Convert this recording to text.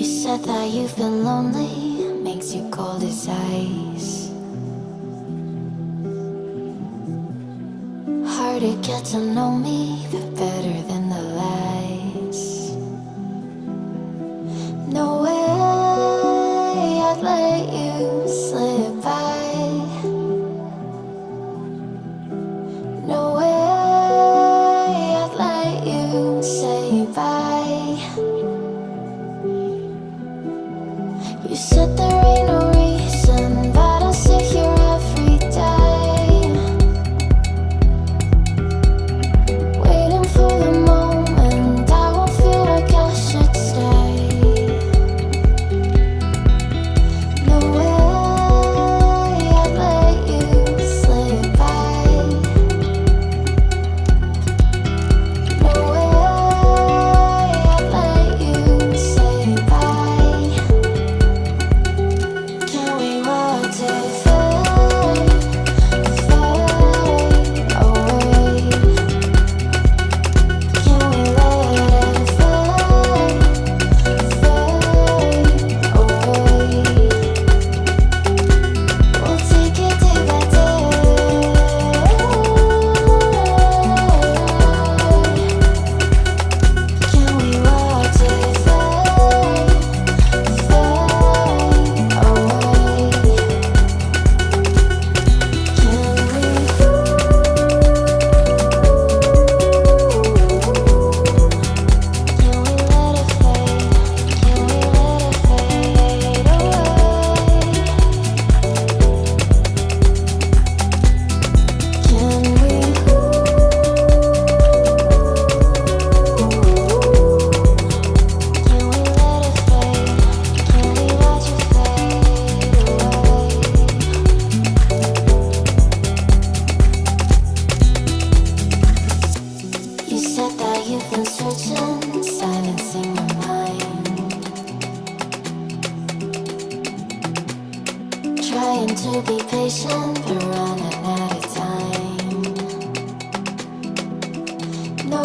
said that you've been lonely, makes you cold as ice. Hard to get to know me, but better than the lies. No way I'd let you slip by. No way I'd let you say bye. You said there ain't no reason, but I'll sit here every day, waiting for the moment I won't feel like I should stay. No way I'd let you slip by. No way I'd let you say bye. Can we watch it fade, fade away? Can we let it fade, fade away? We'll take it day by day. Can we watch it fade, fade away? You said that you've been searching, silencing your mind, trying to be patient, but running out of time. No